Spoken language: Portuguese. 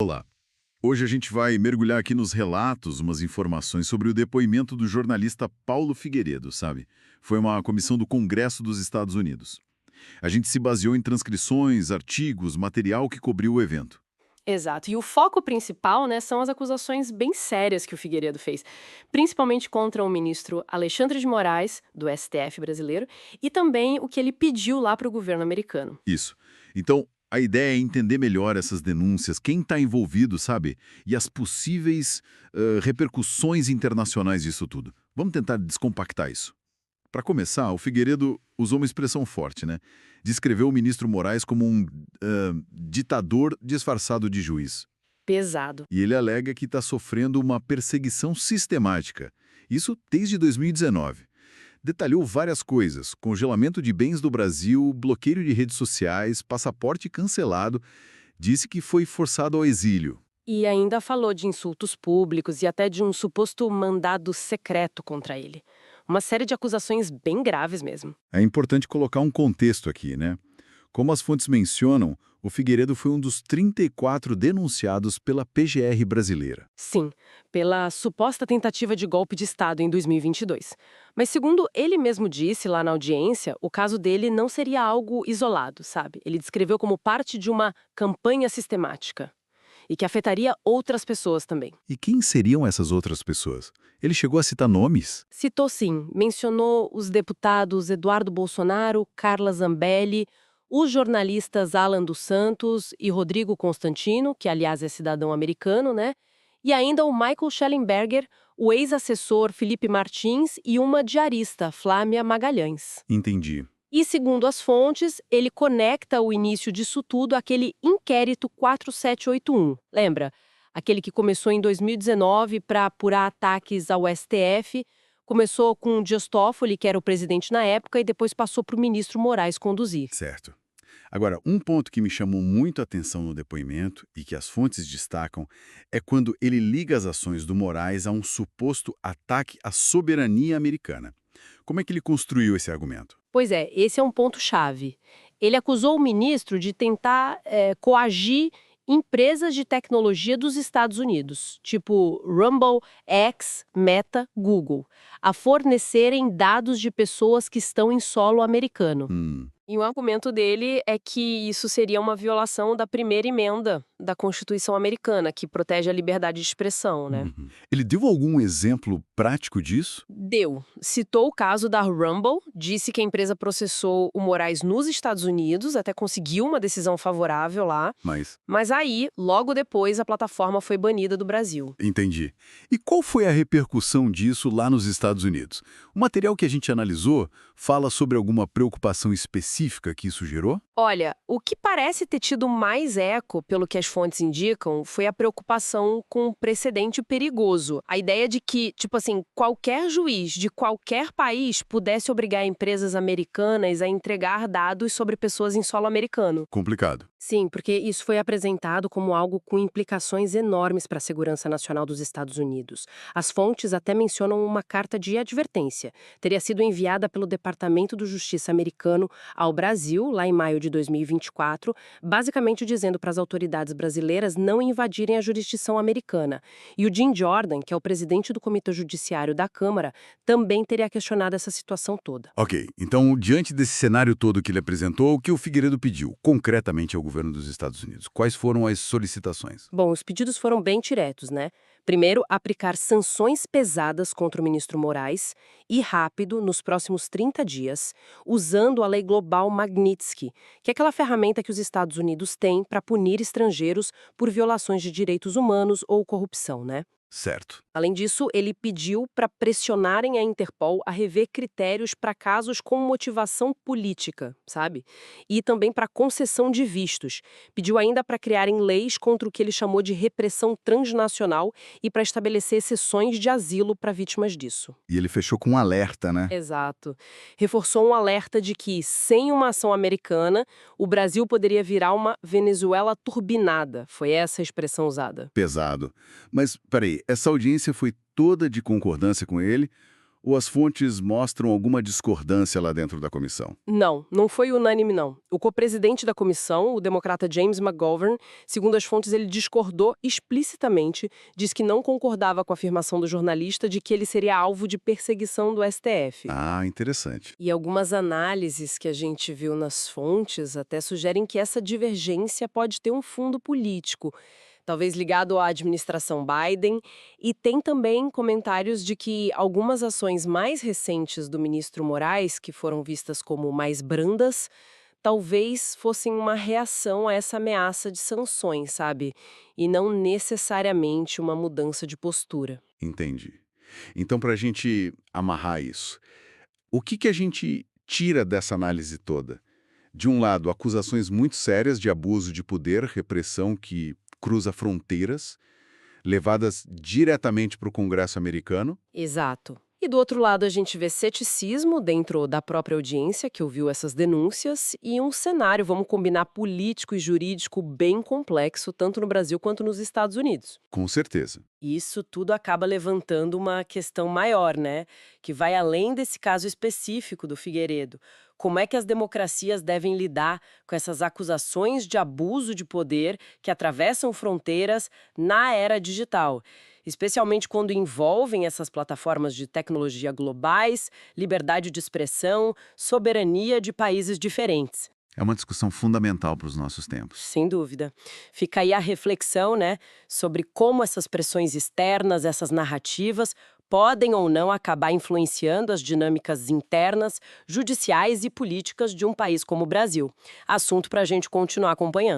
Olá. Hoje a gente vai mergulhar aqui nos relatos, umas informações sobre o depoimento do jornalista Paulo Figueiredo, sabe? Foi uma comissão do Congresso dos Estados Unidos. A gente se baseou em transcrições, artigos, material que cobriu o evento. Exato. E o foco principal, né, são as acusações bem sérias que o Figueiredo fez, principalmente contra o ministro Alexandre de Moraes, do STF brasileiro, e também o que ele pediu lá para o governo americano. Isso. Então, a ideia é entender melhor essas denúncias, quem está envolvido, sabe? E as possíveis repercussões internacionais disso tudo. Vamos tentar descompactar isso. Para começar, o Figueiredo usou uma expressão forte, né? Descreveu o ministro Moraes como um ditador disfarçado de juiz. Pesado. E ele alega que está sofrendo uma perseguição sistemática. Isso desde 2019. Detalhou várias coisas: congelamento de bens do Brasil, bloqueio de redes sociais, passaporte cancelado. Disse que foi forçado ao exílio. E ainda falou de insultos públicos e até de um suposto mandado secreto contra ele. Uma série de acusações bem graves mesmo. É importante colocar um contexto aqui, né? Como as fontes mencionam, o Figueiredo foi um dos 34 denunciados pela PGR brasileira. Sim, pela suposta tentativa de golpe de Estado em 2022. Mas segundo ele mesmo disse lá na audiência, o caso dele não seria algo isolado, sabe? Ele descreveu como parte de uma campanha sistemática e que afetaria outras pessoas também. E quem seriam essas outras pessoas? Ele chegou a citar nomes? Citou sim, mencionou os deputados Eduardo Bolsonaro, Carla Zambelli, os jornalistas Alan dos Santos e Rodrigo Constantino, que aliás é cidadão americano, né? E ainda o Michael Schellenberger, o ex-assessor Felipe Martins e uma diarista, Flávia Magalhães. Entendi. E, segundo as fontes, ele conecta o início disso tudo àquele inquérito 4781. Lembra? Aquele que começou em 2019 para apurar ataques ao STF. Começou com Dias Toffoli, que era o presidente na época, e depois passou para o ministro Moraes conduzir. Certo. Agora, um ponto que me chamou muito a atenção no depoimento e que as fontes destacam é quando ele liga as ações do Moraes a um suposto ataque à soberania americana. Como é que ele construiu esse argumento? Pois é, esse é um ponto-chave. Ele acusou o ministro de tentar coagir empresas de tecnologia dos Estados Unidos, tipo Rumble, X, Meta, Google, a fornecerem dados de pessoas que estão em solo americano. Hum. E o argumento dele é que isso seria uma violação da primeira emenda da Constituição americana, que protege a liberdade de expressão, né? Uhum. Ele deu algum exemplo prático disso? Deu. Citou o caso da Rumble, disse que a empresa processou o Moraes nos Estados Unidos, até conseguiu uma decisão favorável lá, Mas, mas aí, logo depois, a plataforma foi banida do Brasil. entendi. E qual foi a repercussão disso lá nos Estados Unidos? O material que a gente analisou fala sobre alguma preocupação específica que isso gerou? Olha, o que parece ter tido mais eco, pelo que as fontes indicam, foi a preocupação com um precedente perigoso. A ideia de que, tipo assim, qualquer juiz de qualquer país pudesse obrigar empresas americanas a entregar dados sobre pessoas em solo americano. Complicado. Sim, porque isso foi apresentado como algo com implicações enormes para a segurança nacional dos Estados Unidos. As fontes até mencionam uma carta de advertência. Teria sido enviada pelo Departamento de Justiça americano ao Brasil, lá em maio de 2024, basicamente dizendo para as autoridades brasileiras não invadirem a jurisdição americana. E o Jim Jordan, que é o presidente do Comitê Judiciário da Câmara, também teria questionado essa situação toda. Ok, então, diante desse cenário todo que ele apresentou, o que o Figueiredo pediu, concretamente, ao governo dos Estados Unidos? Quais foram as solicitações? Bom, os pedidos foram bem diretos, né? Primeiro, aplicar sanções pesadas contra o ministro Moraes e rápido, nos próximos 30 dias, usando a lei global Magnitsky, que é aquela ferramenta que os Estados Unidos têm para punir estrangeiros por violações de direitos humanos ou corrupção, né? Certo. Além disso, ele pediu para pressionarem a Interpol a rever critérios para casos com motivação política, sabe? E também para concessão de vistos. Pediu ainda para criarem leis contra o que ele chamou de repressão transnacional e para estabelecer exceções de asilo para vítimas disso. E ele fechou com um alerta, né? Exato. Reforçou um alerta de que, sem uma ação americana, o Brasil poderia virar uma Venezuela turbinada. Foi essa a expressão usada. Pesado. Mas, peraí, essa audiência foi toda de concordância com ele? Ou as fontes mostram alguma discordância lá dentro da comissão? Não foi unânime, não. O co-presidente da comissão, o democrata James McGovern, segundo as fontes, ele discordou explicitamente, diz que não concordava com a afirmação do jornalista de que ele seria alvo de perseguição do STF. Ah, interessante. E algumas análises que a gente viu nas fontes até sugerem que essa divergência pode ter um fundo político, talvez ligado à administração Biden, e tem também comentários de que algumas ações mais recentes do ministro Moraes, que foram vistas como mais brandas, talvez fossem uma reação a essa ameaça de sanções, sabe? E não necessariamente uma mudança de postura. Entendi. Então, para a gente amarrar isso, o que a gente tira dessa análise toda? De um lado, acusações muito sérias de abuso de poder, repressão que cruza fronteiras, levadas diretamente para o Congresso americano. Exato. E do outro lado, a gente vê ceticismo dentro da própria audiência que ouviu essas denúncias e um cenário, vamos combinar, político e jurídico bem complexo, tanto no Brasil quanto nos Estados Unidos. Com certeza. E isso tudo acaba levantando uma questão maior, né? Que vai além desse caso específico do Figueiredo. Como é que as democracias devem lidar com essas acusações de abuso de poder que atravessam fronteiras na era digital? Especialmente quando envolvem essas plataformas de tecnologia globais, liberdade de expressão, soberania de países diferentes. É uma discussão fundamental para os nossos tempos. Sem dúvida. Fica aí a reflexão, né, sobre como essas pressões externas, essas narrativas, podem ou não acabar influenciando as dinâmicas internas, judiciais e políticas de um país como o Brasil. Assunto para a gente continuar acompanhando.